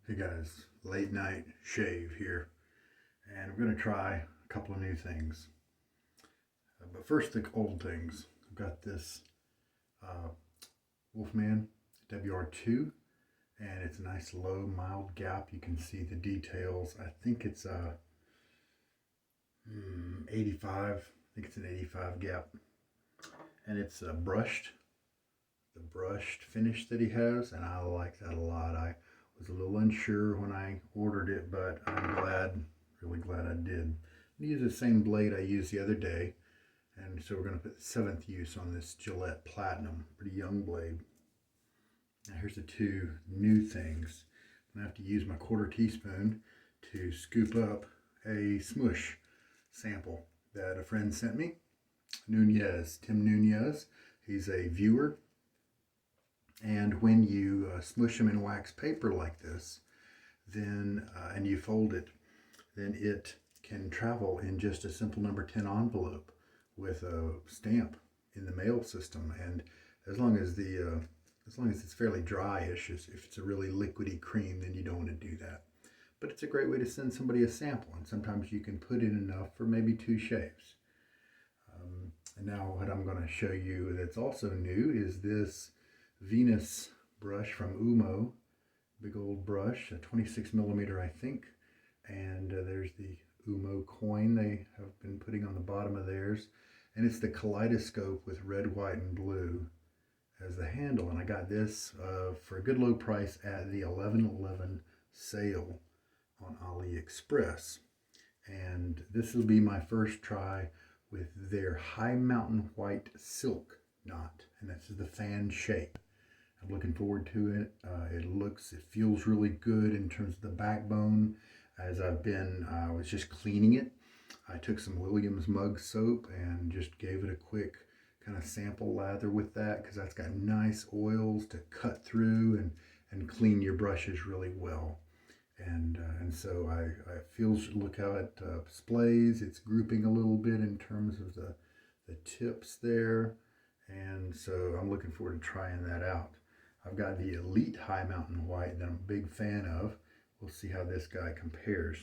Hey guys, late night shave here, and I'm going to try a couple of new things. But first, the old things. I've got this uh, Wolfman WR2, and it's a nice low, mild gap. You can see the details. I think it's 85. I think it's an 85 gap, and it's brushed. The brushed finish that he has, and I like that a lot. I was a little unsure when I ordered it, but I'm glad, really glad I did. I use the same blade I used the other day, and so we're going to put the 7th use on this Gillette Platinum, pretty young blade. Now here's the two new things. I'm going to have to use my 1/4 teaspoon to scoop up a smush sample that a friend sent me. Nunez, Tim he's a viewer. And when you smush them in wax paper like this, then and you fold it, then it can travel in just a simple number 10 envelope with a stamp in the mail system. And as long as it's fairly dryish, if it's a really liquidy cream, then you don't want to do that. But it's a great way to send somebody a sample, and sometimes you can put in enough for maybe 2 shaves. And now what I'm going to show you that's also new is this Venus brush from Oumo, big old brush, a 26 millimeter I think, and there's the Oumo coin they have been putting on the bottom of theirs, and it's the Kaleidoscope with red, white, and blue as the handle, and I got this for a good low price at the 11/11 sale on AliExpress, and this will be my first try with their High Mountain White Silk knot, and this is the fan shape. I'm looking forward to it. It feels really good in terms of the backbone. As I was just cleaning it. I took some Williams mug soap and just gave it a quick kind of sample lather with that, because that's got nice oils to cut through and clean your brushes really well. And so I feels, look how it splays. It's grouping a little bit in terms of the tips there. And so I'm looking forward to trying that out. I've got the Elite High Mountain White that I'm a big fan of. We'll see how this guy compares.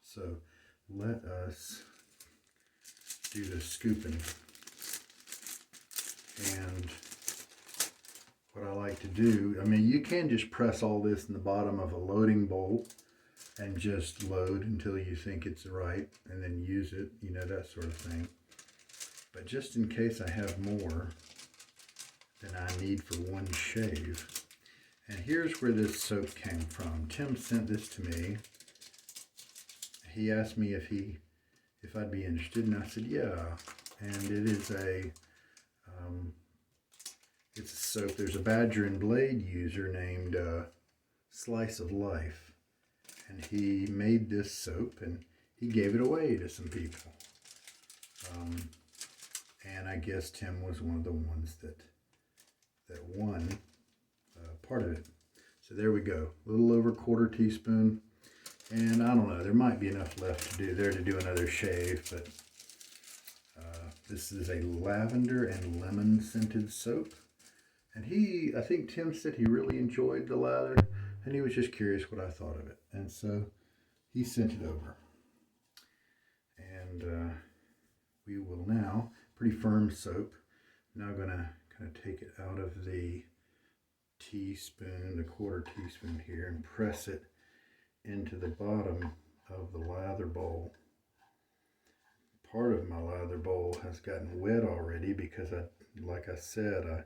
So let us do the scooping. And what I like to do, I mean, you can just press all this in the bottom of a loading bowl and just load until you think it's right, and then use it, you know, that sort of thing. But just in case I have more than I need for one shave. And here's where this soap came from. Tim sent this to me. He asked me if I'd be interested, and I said yeah. And it is it's a soap. There's a Badger and Blade user named Slice of Life, and he made this soap and he gave it away to some people. And I guess Tim was one of the ones that won part of it. So there we go, a little over 1/4 teaspoon, and I don't know, there might be enough left to do another shave, but this is a lavender and lemon scented soap, and I think Tim said he really enjoyed the lather, and he was just curious what I thought of it, and so he sent it over, and we will now, pretty firm soap, now going to kind of take it out of the teaspoon, the 1/4 teaspoon here, and press it into the bottom of the lather bowl. Part of my lather bowl has gotten wet already because like I said,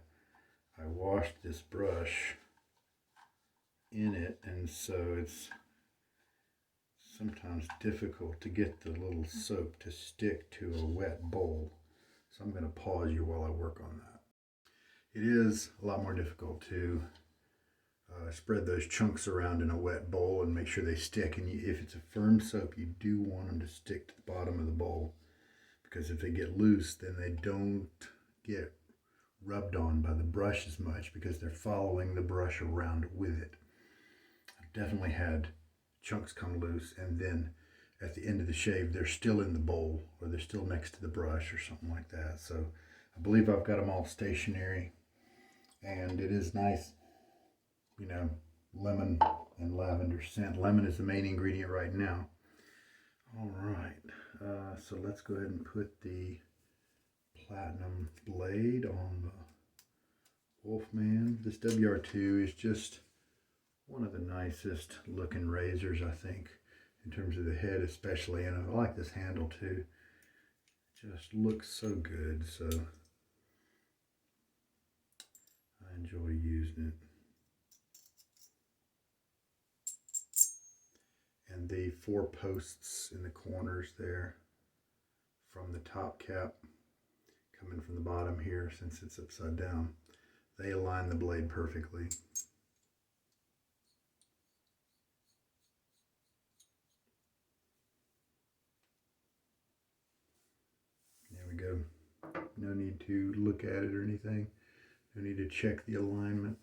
I washed this brush in it, and so it's sometimes difficult to get the little soap to stick to a wet bowl. So I'm going to pause you while I work on that. It is a lot more difficult to spread those chunks around in a wet bowl and make sure they stick. And if it's a firm soap, you do want them to stick to the bottom of the bowl, because if they get loose, then they don't get rubbed on by the brush as much, because they're following the brush around with it. I've definitely had chunks come loose, and then at the end of the shave, they're still in the bowl, or they're still next to the brush or something like that. So I believe I've got them all stationary, and it is nice, you know, lemon and lavender scent. Lemon is the main ingredient right now. All right, so let's go ahead and put the platinum blade on the Wolfman. This WR2 is just one of the nicest looking razors, I think, in terms of the head especially, and I like this handle too. It just looks so good, so I enjoy using it. And the 4 posts in the corners there from the top cap coming from the bottom here, since it's upside down, they align the blade perfectly. There we go. No need to look at it or anything. No need to check the alignment.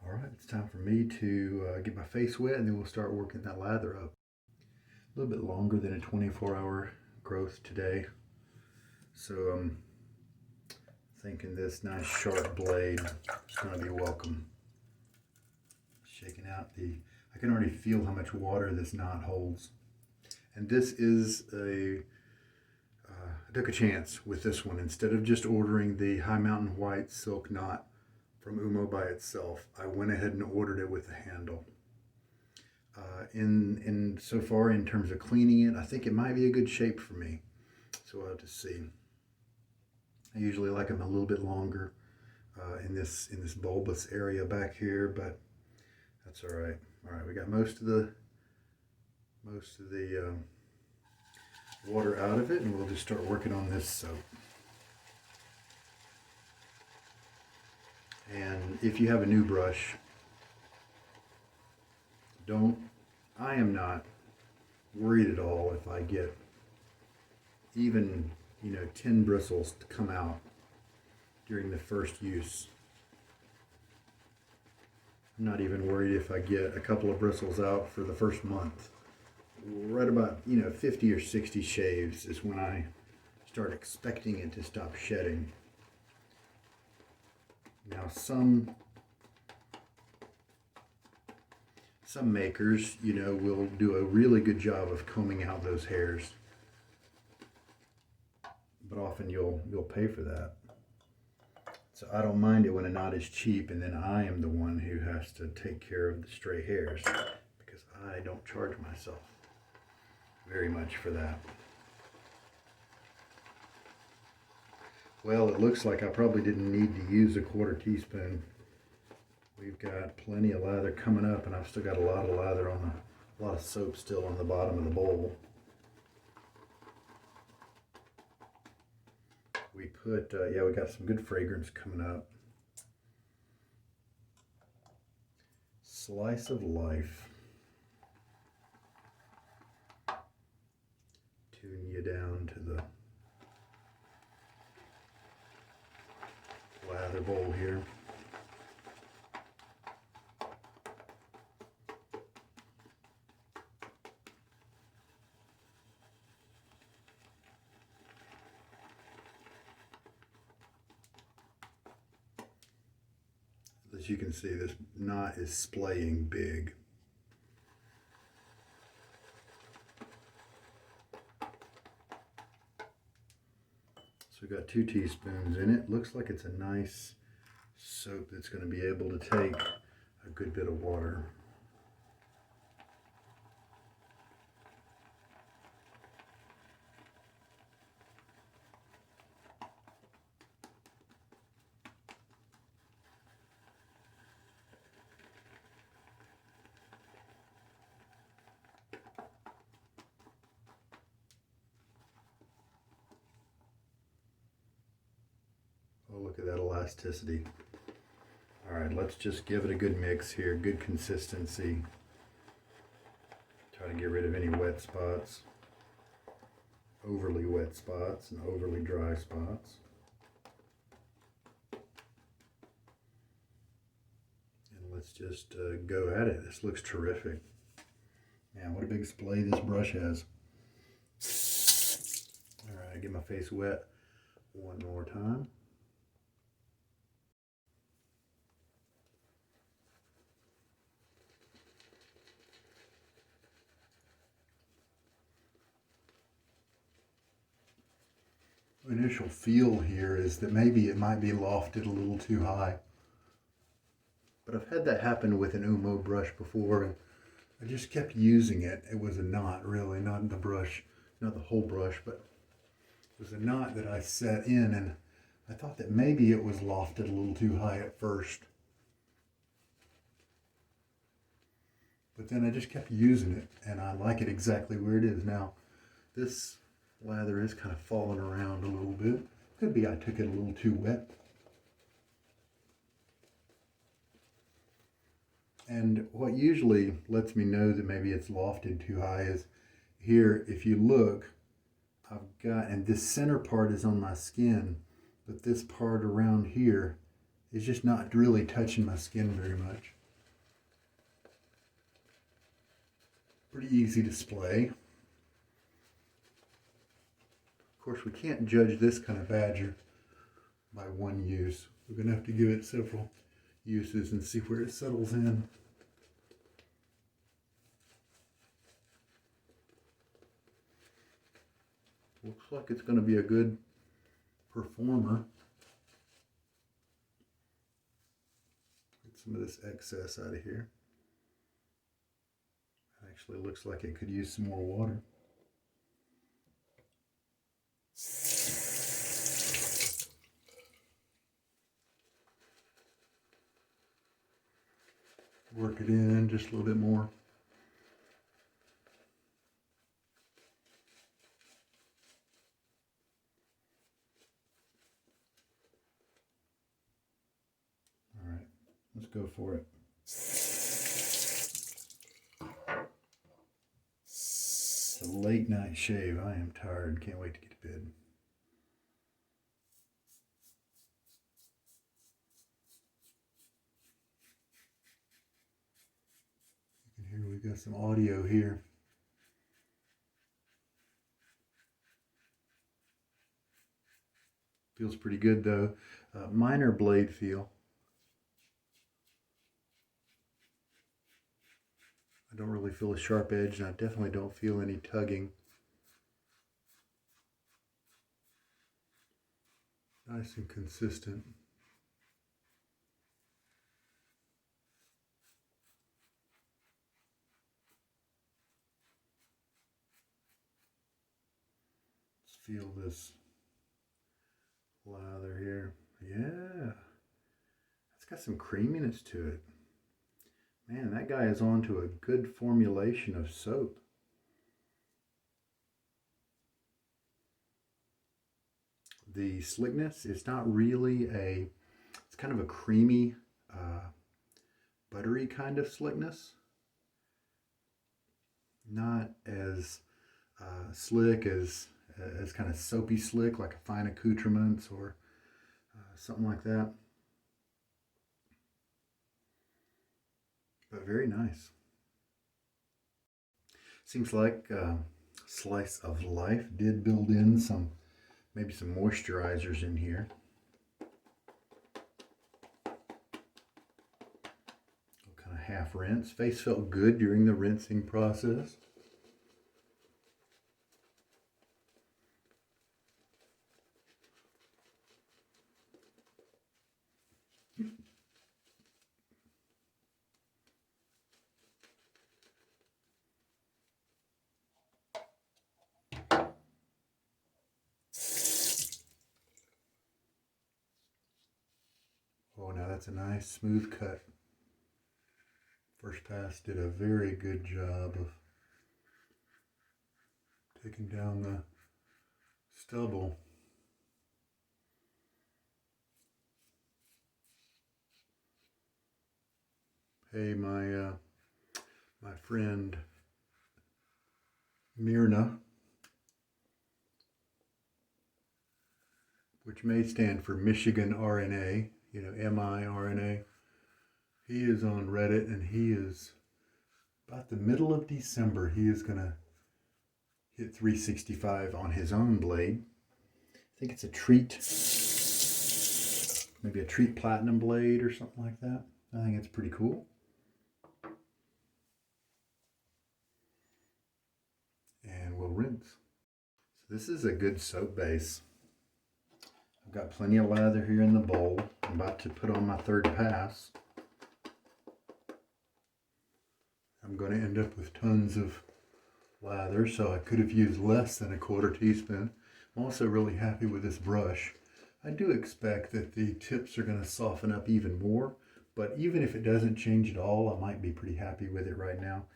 All right, it's time for me to get my face wet, and then we'll start working that lather up. A little bit longer than a 24-hour growth today. So I'm thinking this nice sharp blade is going to be welcome. Shaking out I can already feel how much water this knot holds. And this is I took a chance with this one. Instead of just ordering the High Mountain White silk knot from Oumo by itself, I went ahead and ordered it with the handle. In so far, in terms of cleaning it, I think it might be a good shape for me. So we'll have to see. I usually like them a little bit longer in this bulbous area back here, but that's all right. All right, we got most of the water out of it, and we'll just start working on this soap. And if you have a new brush, I am not worried at all if I get even, 10 bristles to come out during the first use. I'm not even worried if I get a couple of bristles out for the first month. Right about 50 or 60 shaves is when I start expecting it to stop shedding. Now some makers will do a really good job of combing out those hairs, but often you'll pay for that. So I don't mind it when a knot is cheap and then I am the one who has to take care of the stray hairs, because I don't charge myself very much for that. Well, it looks like I probably didn't need to use a 1/4 teaspoon. We've got plenty of lather coming up, and I've still got a lot of lather a lot of soap still on the bottom of the bowl. We put, we got some good fragrance coming up. Slice of Life. Tune you down to the lather bowl here. As you can see, this knot is splaying big. So we've got 2 teaspoons in it. Looks like it's a nice soap that's going to be able to take a good bit of water. Oh, look at that elasticity. All right, let's just give it a good mix here, good consistency. Try to get rid of any wet spots, overly wet spots and overly dry spots. And let's just go at it. This looks terrific. Man, what a big splay this brush has. All right, get my face wet one more time. initial feel here is that maybe it might be lofted a little too high. But I've had that happen with an Oumo brush before, and I just kept using it. It was a knot, really, not the brush, not the whole brush, but it was a knot that I set in, and I thought that maybe it was lofted a little too high at first. But then I just kept using it, and I like it exactly where it is now. This lather is kind of falling around a little bit. Could be I took it a little too wet. And what usually lets me know that maybe it's lofted too high is here, if you look, I've got, and this center part is on my skin, but this part around here is just not really touching my skin very much. Pretty easy display. Of course, we can't judge this kind of badger by one use. We're going to have to give it several uses and see where it settles in. Looks like it's going to be a good performer. Get some of this excess out of here. Actually looks like it could use some more water. Work it in just a little bit more. All right, let's go for it. It's a late night shave. I am tired. Can't wait to get to bed. You can hear we got some audio here. Feels pretty good though. Minor blade feel. I don't really feel a sharp edge, and I definitely don't feel any tugging. Nice and consistent. Let's feel this lather here. Yeah, it's got some creaminess to it. Man, that guy is on to a good formulation of soap. The slickness is not really it's kind of a creamy, buttery kind of slickness. Not as slick as kind of soapy slick, like a fine accoutrements or something like that. But very nice. Seems like Slice of Life did build in maybe some moisturizers in here. Kind of half rinse. Face felt good during the rinsing process. Oh, now that's a nice smooth cut. First pass did a very good job of taking down the stubble. Hey, my friend Myrna, which may stand for Michigan RNA, MIRNA. He is on Reddit, and he is about the middle of December. He is going to hit 365 on his own blade. I think it's a Treat, maybe a Treat Platinum blade or something like that. I think it's pretty cool. And we'll rinse. So this is a good soap base. I've got plenty of lather here in the bowl. I'm about to put on my third pass. I'm going to end up with tons of lather, so I could have used less than a quarter teaspoon. I'm also really happy with this brush. I do expect that the tips are going to soften up even more, but even if it doesn't change at all, I might be pretty happy with it right now.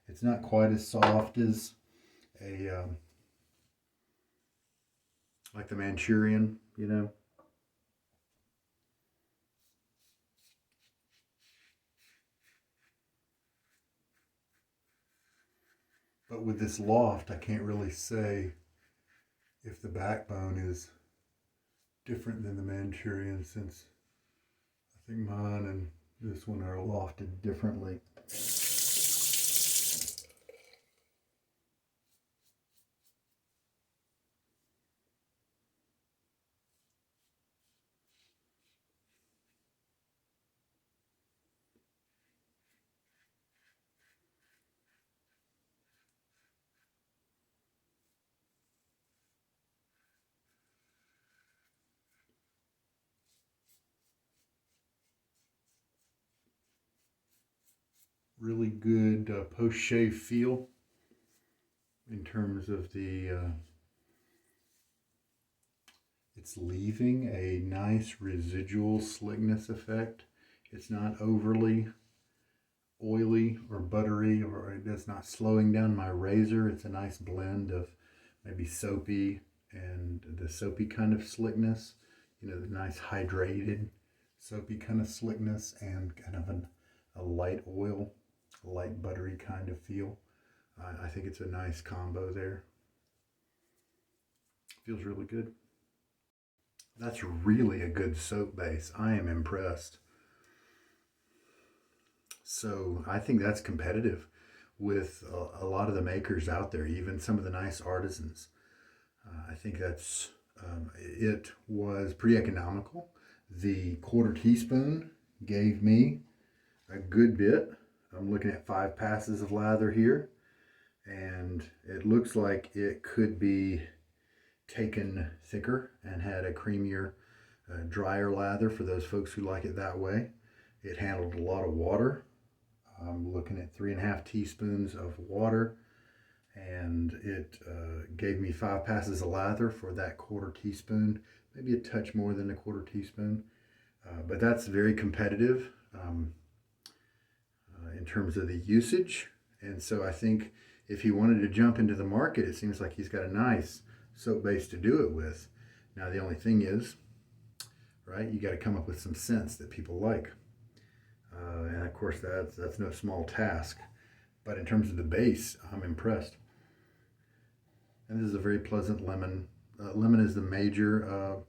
It's not quite as soft as a like the Manchurian, you know. But with this loft, I can't really say if the backbone is different than the Manchurian, since I think mine and this one are lofted differently. Really good post-shave feel in terms of the it's leaving a nice residual slickness effect. It's not overly oily or buttery, or it's not slowing down my razor. It's a nice blend of maybe soapy and the soapy kind of slickness, you know, the nice hydrated soapy kind of slickness, and kind of a light oil, a light buttery kind of feel. I think it's a nice combo there. Feels really good. That's really a good soap base. I am impressed. So I think that's competitive with a lot of the makers out there, even some of the nice artisans. I think that's, it was pretty economical. The quarter teaspoon gave me a good bit. I'm looking at 5 passes of lather here, and it looks like it could be taken thicker and had a creamier, drier lather for those folks who like it that way. It handled a lot of water. I'm looking at 3.5 teaspoons of water, and it gave me 5 passes of lather for that quarter teaspoon, maybe a touch more than a quarter teaspoon. But that's very competitive in terms of the usage. And so I think if he wanted to jump into the market, it seems like he's got a nice soap base to do it with. Now the only thing is, right, you got to come up with some scents that people like. And of course that's no small task. But in terms of the base, I'm impressed. And this is a very pleasant lemon. Lemon is the major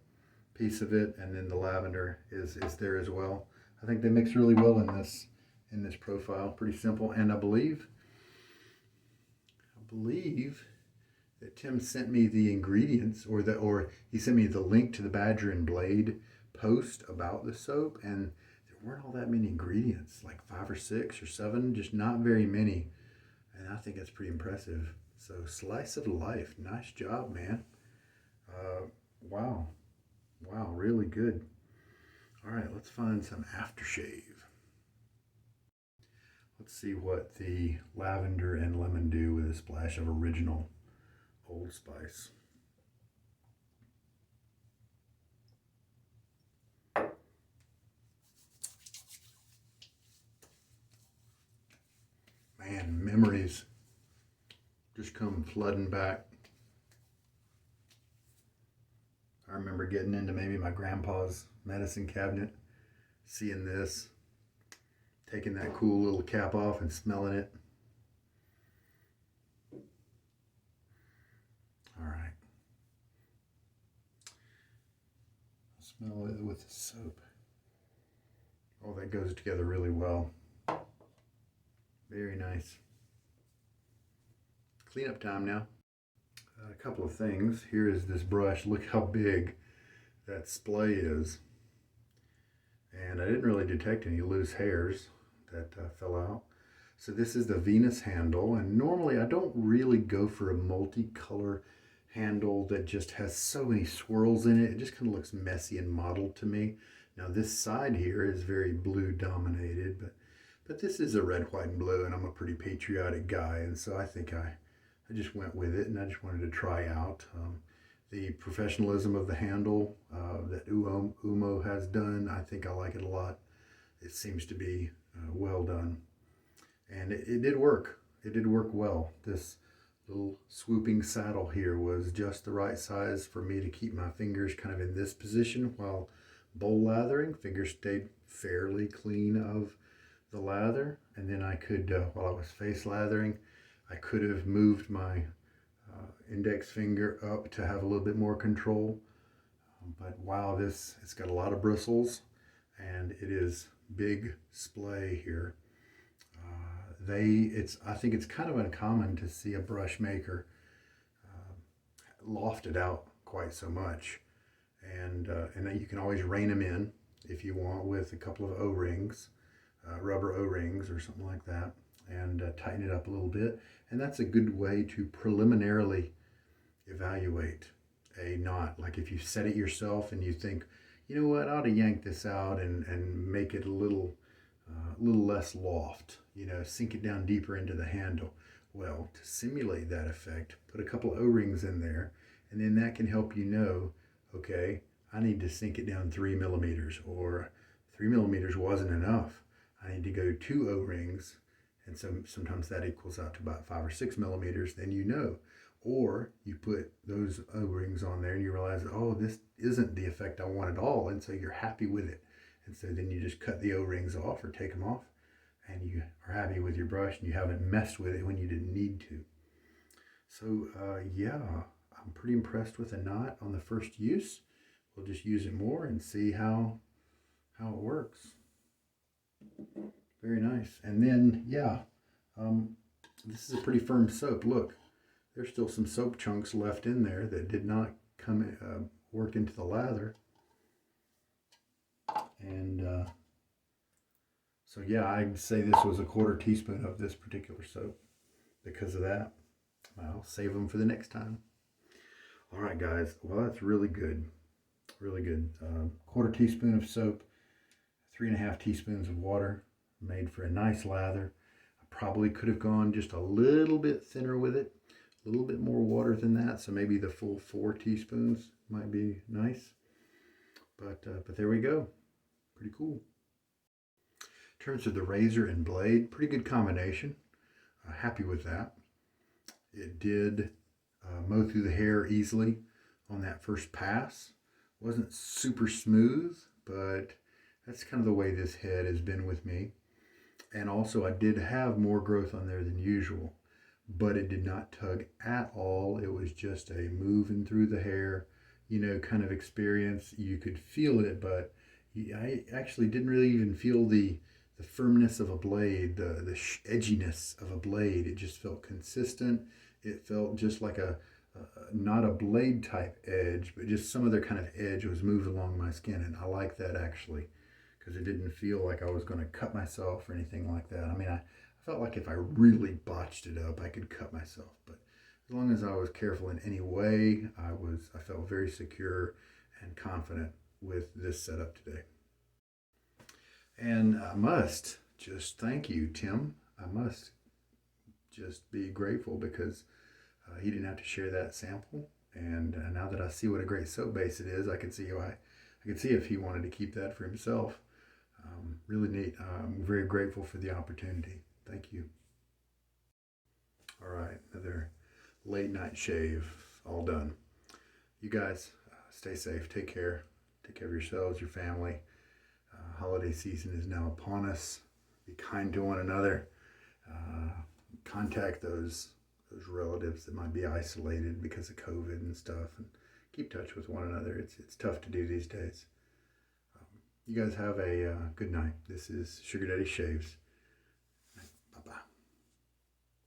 piece of it, and then the lavender is there as well. I think they mix really well in this profile. Pretty simple. And I believe that Tim sent me the ingredients, or he sent me the link to the Badger and Blade post about the soap, and there weren't all that many ingredients, like 5 or 6 or 7, just not very many. And I think that's pretty impressive. So slice of life. Nice job, man. Wow, really good. All right, let's find some aftershave. Let's see what the lavender and lemon do with a splash of original Old Spice. Man, memories just come flooding back. I remember getting into maybe my grandpa's medicine cabinet, seeing this, taking that cool little cap off and smelling it. All right. Smell it with the soap. Oh, that goes together really well. Very nice. Cleanup time now. A couple of things. Here is this brush. Look how big that splay is. And I didn't really detect any loose hairs that fell out. So this is the Venus handle, and normally I don't really go for a multicolor handle that just has so many swirls in it. It just kind of looks messy and mottled to me. Now this side here is very blue dominated, but this is a red, white, and blue, and I'm a pretty patriotic guy, and so I think I just went with it, and I just wanted to try out the professionalism of the handle that Oumo has done. I think I like it a lot. It seems to be well done, and it did work. It did work well. This little swooping saddle here was just the right size for me to keep my fingers kind of in this position while bowl lathering. Fingers stayed fairly clean of the lather, and then I could, while I was face lathering, I could have moved my index finger up to have a little bit more control. But wow, it's got a lot of bristles, and it is big splay here. I think it's kind of uncommon to see a brush maker loft it out quite so much, and you can always rein them in if you want with a couple of O-rings, rubber O-rings or something like that, and tighten it up a little bit. And that's a good way to preliminarily evaluate a knot. Like if you set it yourself and you think, you know what, I ought to yank this out and make it a little less loft, sink it down deeper into the handle. Well, to simulate that effect, put a couple O-rings in there, and then that can help you know, okay, I need to sink it down 3 millimeters, or 3 millimeters wasn't enough. I need to go 2 O-rings, and so sometimes that equals out to about 5 or 6 millimeters, then you know. Or you put those O-rings on there and you realize, oh, this isn't the effect I want at all, and so you're happy with it. And so then you just cut the O-rings off or take them off, and you are happy with your brush, and you haven't messed with it when you didn't need to. So yeah, I'm pretty impressed with the knot on the first use. We'll just use it more and see how it works. Very nice. And then, yeah, this is a pretty firm soap. Look, there's still some soap chunks left in there that did not work into the lather. And so yeah, I'd say this was a 1/4 teaspoon of this particular soap because of that. I'll save them for the next time. All right, guys. Well, that's really good. Really good. 1/4 teaspoon of soap, 3½ teaspoons of water, made for a nice lather. I probably could have gone just a little bit thinner with it, a little bit more water than that. So maybe the full 4 teaspoons might be nice. But there we go. Pretty cool. In terms of the razor and blade, pretty good combination. Happy with that. It did mow through the hair easily on that first pass. Wasn't super smooth, but that's kind of the way this head has been with me. And also I did have more growth on there than usual, but it did not tug at all. It was just a moving through the hair, kind of experience. You could feel it, but I actually didn't really even feel the firmness of a blade, the edginess of a blade. It just felt consistent. It felt just like not a blade type edge, but just some other kind of edge was moving along my skin. And I like that actually, because it didn't feel like I was going to cut myself or anything like that. I mean, I felt like if I really botched it up, I could cut myself. But as long as I was careful in any way, I felt very secure and confident with this setup today. And I must just thank you, Tim. I must just be grateful because he didn't have to share that sample. And now that I see what a great soap base it is, I can see if he wanted to keep that for himself. Really neat. I'm very grateful for the opportunity. Thank you. All right, another late night shave, all done. You guys, stay safe. Take care. Take care of yourselves, your family. Holiday season is now upon us. Be kind to one another. Contact those relatives that might be isolated because of COVID and stuff, and keep touch with one another. It's tough to do these days. You guys have a good night. This is Sugar Daddy Shaves.